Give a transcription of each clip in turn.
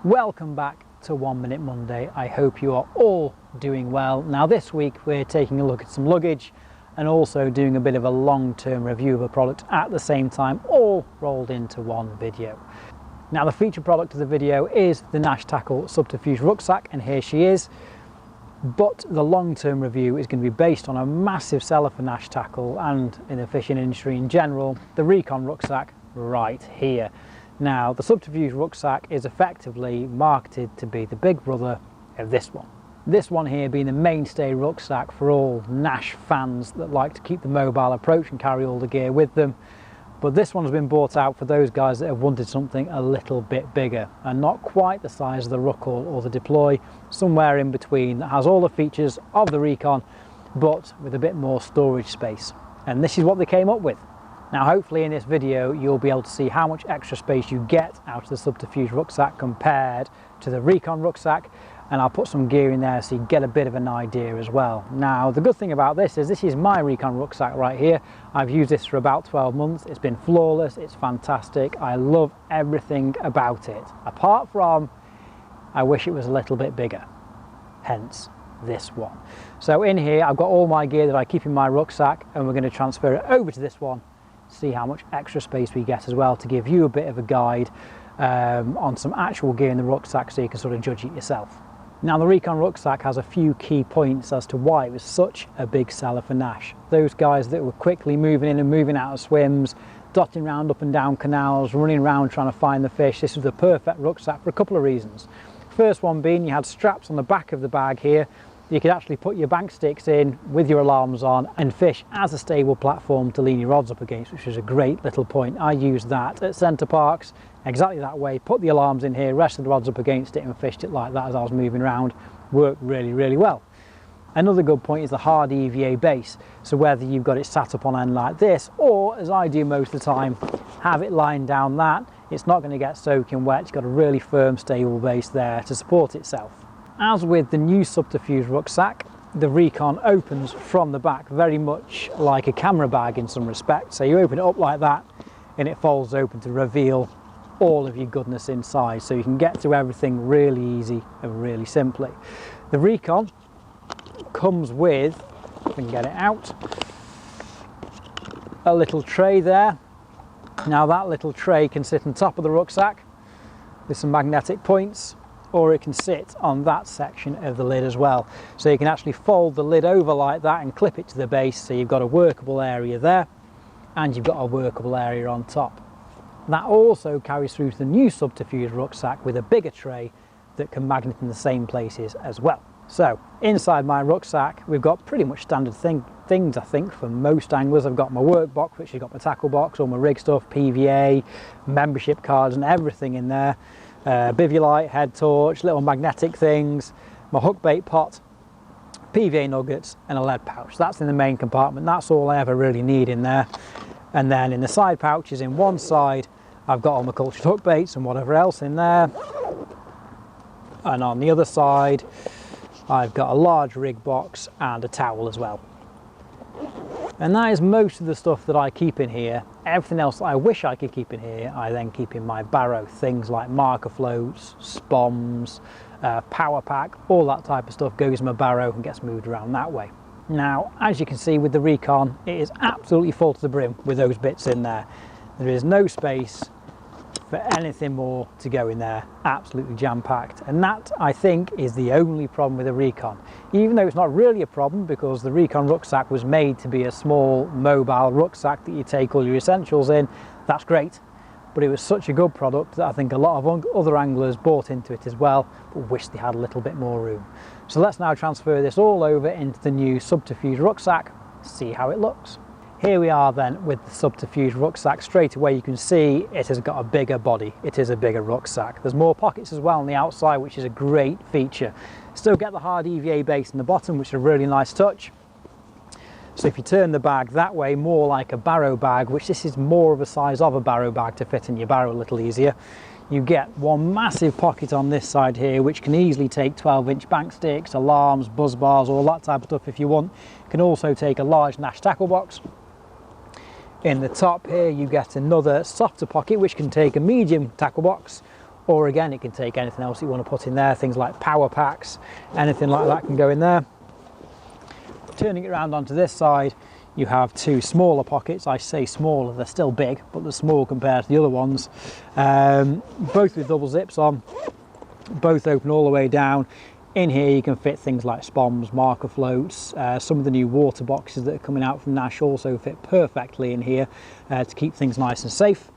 Welcome back to 1 Minute Monday. I hope you are all doing well. Now this week we're taking a look at some luggage and also doing a bit of a long-term review of a product at the same time, all rolled into one video. Now the featured product of the video is the Nash Tackle Subterfuge Rucksack, and here she is. But the long-term review is going to be based on a massive seller for Nash Tackle and in the fishing industry in general, the Recon Rucksack right here. Now, the Subterfuge Rucksack is effectively marketed to be the big brother of this one. This one here being the mainstay rucksack for all Nash fans that like to keep the mobile approach and carry all the gear with them. But this one's been bought out for those guys that have wanted something a little bit bigger and not quite the size of the Ruckle or the Deploy, somewhere in between, that has all the features of the Recon but with a bit more storage space. And this is what they came up with. Now hopefully in this video you'll be able to see how much extra space you get out of the Subterfuge Rucksack compared to the Recon Rucksack, and I'll put some gear in there so you get a bit of an idea as well. Now the good thing about this is my Recon Rucksack right here. I've used this for about 12 months. It's been flawless, it's fantastic. I love everything about it, apart from I wish it was a little bit bigger, hence this one. So in here I've got all my gear that I keep in my rucksack, and we're going to transfer it over to this one, see how much extra space we get as well, to give you a bit of a guide on some actual gear in the rucksack so you can sort of judge it yourself. Now the Recon Rucksack has a few key points as to why it was such a big seller for Nash. Those guys that were quickly moving in and moving out of swims, dotting around up and down canals, running around trying to find the fish, this was the perfect rucksack for a couple of reasons. First one being you had straps on the back of the bag here. You could actually put your bank sticks in with your alarms on and fish as a stable platform to lean your rods up against, which is a great little point. I used that at centre parks exactly that way, put the alarms in here, rested the rods up against it and fished it like that as I was moving around. Worked really well. Another good point is the hard EVA base, so whether you've got it sat up on end like this, or as I do most of the time, have it lying down that, it's not going to get soaking wet. It's got a really firm stable base there to support itself. As with the new Subterfuge Rucksack, the Recon opens from the back very much like a camera bag in some respects. So you open it up like that and it folds open to reveal all of your goodness inside, so you can get to everything really easy and really simply. The Recon comes with, if I can get it out, a little tray there. Now that little tray can sit on top of the rucksack with some magnetic points, or it can sit on that section of the lid as well. So you can actually fold the lid over like that and clip it to the base, so you've got a workable area there and you've got a workable area on top. That also carries through to the new Subterfuge Rucksack with a bigger tray that can magnet in the same places as well. So inside my rucksack we've got pretty much standard things I think for most anglers. I've got my work box, which has got my tackle box, all my rig stuff, PVA, membership cards and everything in there. Bivy light, head torch, little magnetic things, my hook bait pot, PVA nuggets and a lead pouch. That's in the main compartment. That's all I ever really need in there. And then in the side pouches in one side I've got all my cultured hook baits and whatever else in there, and on the other side I've got a large rig box and a towel as well. And that is most of the stuff that I keep in here. Everything else that I wish I could keep in here, I then keep in my barrow. Things like marker floats, spoms, power pack, all that type of stuff goes in my barrow and gets moved around that way. Now, as you can see with the Recon, it is absolutely full to the brim with those bits in there. There is no space for anything more to go in there, absolutely jam-packed. And that, I think, is the only problem with the Recon. Even though it's not really a problem, because the Recon Rucksack was made to be a small mobile rucksack that you take all your essentials in, that's great. But it was such a good product that I think a lot of other anglers bought into it as well, but wish they had a little bit more room. So let's now transfer this all over into the new Subterfuge Rucksack, see how it looks. Here we are then with the Subterfuge Rucksack. Straight away you can see it has got a bigger body, it is a bigger rucksack. There's more pockets as well on the outside, which is a great feature. Still get the hard EVA base in the bottom, which is a really nice touch. So if you turn the bag that way, more like a barrow bag, which this is more of a size of a barrow bag to fit in your barrow a little easier, you get one massive pocket on this side here, which can easily take 12-inch bank sticks, alarms, buzz bars, all that type of stuff if you want. You can also take a large Nash tackle box. In the top here you get another softer pocket which can take a medium tackle box or again, it can take anything else you want to put in there, things like power packs, anything like that can go in there. Turning it around onto this side, you have two smaller pockets. I say smaller, they're still big, but they're small compared to the other ones. Both with double zips on, both open all the way down. In here you can fit things like spoms, marker floats, some of the new water boxes that are coming out from Nash also fit perfectly in here to keep things nice and safe.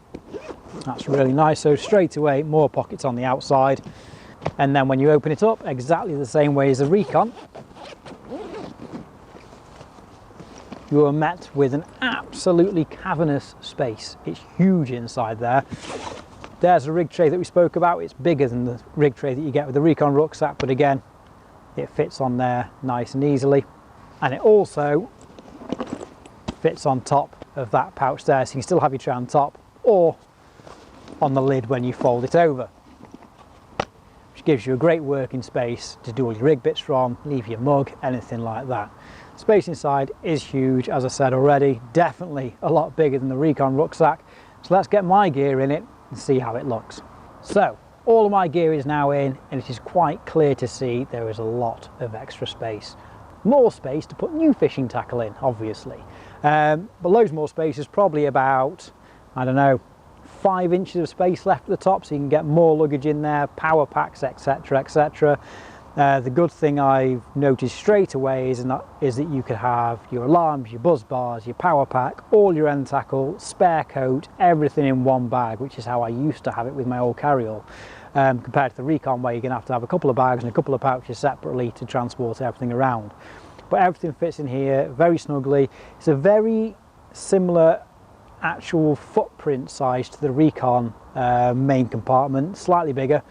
That's really nice. So straight away, more pockets on the outside. And then when you open it up, exactly the same way as the Recon, you are met with an absolutely cavernous space. It's huge inside there. There's a rig tray that we spoke about. It's bigger than the rig tray that you get with the Recon rucksack, but again, it fits on there nice and easily. And it also fits on top of that pouch there, so you can still have your tray on top or on the lid when you fold it over, which gives you a great working space to do all your rig bits from, leave your mug, anything like that. Space inside is huge, as I said already, definitely a lot bigger than the Recon rucksack. So let's get my gear in it and see how it looks. So all of my gear is now in, and it is quite clear to see there is a lot of extra space. More space to put new fishing tackle in, obviously, but loads more space. Is probably about, I don't know, 5 inches of space left at the top, so you can get more luggage in there, power packs, etc, etc. The good thing I've noticed straight away is that you could have your alarms, your buzz bars, your power pack, all your end tackle, spare coat, everything in one bag, which is how I used to have it with my old carry-all. Compared to the Recon, where you're going to have a couple of bags and a couple of pouches separately to transport everything around. But everything fits in here very snugly. It's a very similar actual footprint size to the Recon main compartment, slightly bigger.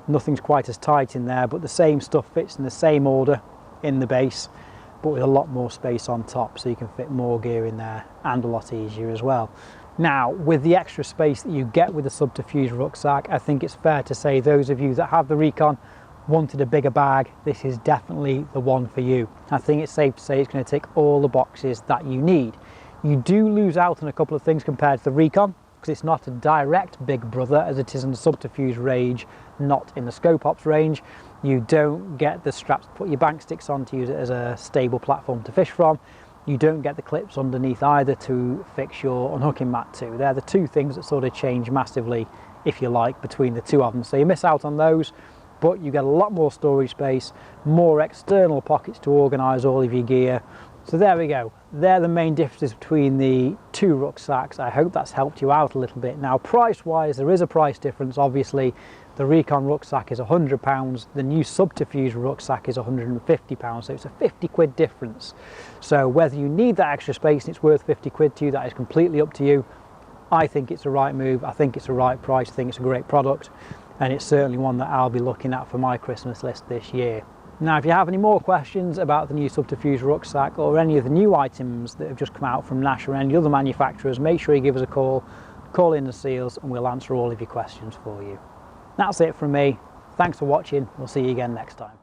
Nothing's quite as tight in there, but the same stuff fits in the same order in the base, but with a lot more space on top, so you can fit more gear in there and a lot easier as well. Now, with the extra space that you get with the Subterfuge rucksack, I think it's fair to say those of you that have the Recon wanted a bigger bag, this is definitely the one for you. I think it's safe to say it's going to tick all the boxes that you need. You do lose out on a couple of things compared to the Recon, because it's not a direct big brother as it is in the Subterfuge range, not in the Scope Ops range. You don't get the straps to put your bank sticks on to use it as a stable platform to fish from. You don't get the clips underneath either to fix your unhooking mat to. They're the two things that sort of change massively, if you like, between the two of them. So you miss out on those, but you get a lot more storage space, more external pockets to organise all of your gear. So there we go. They're the main differences between the two rucksacks. I hope that's helped you out a little bit. Now, price-wise, there is a price difference. Obviously, the Recon rucksack is £100. The new Subterfuge rucksack is £150. So it's a 50 quid difference. So whether you need that extra space and it's worth 50 quid to you, that is completely up to you. I think it's the right move. I think it's the right price. I think it's a great product. And it's certainly one that I'll be looking at for my Christmas list this year. Now, if you have any more questions about the new Subterfuge rucksack or any of the new items that have just come out from Nash or any other manufacturers, make sure you give us a call in the seals, and we'll answer all of your questions for you. That's it from me. Thanks for watching. We'll see you again next time.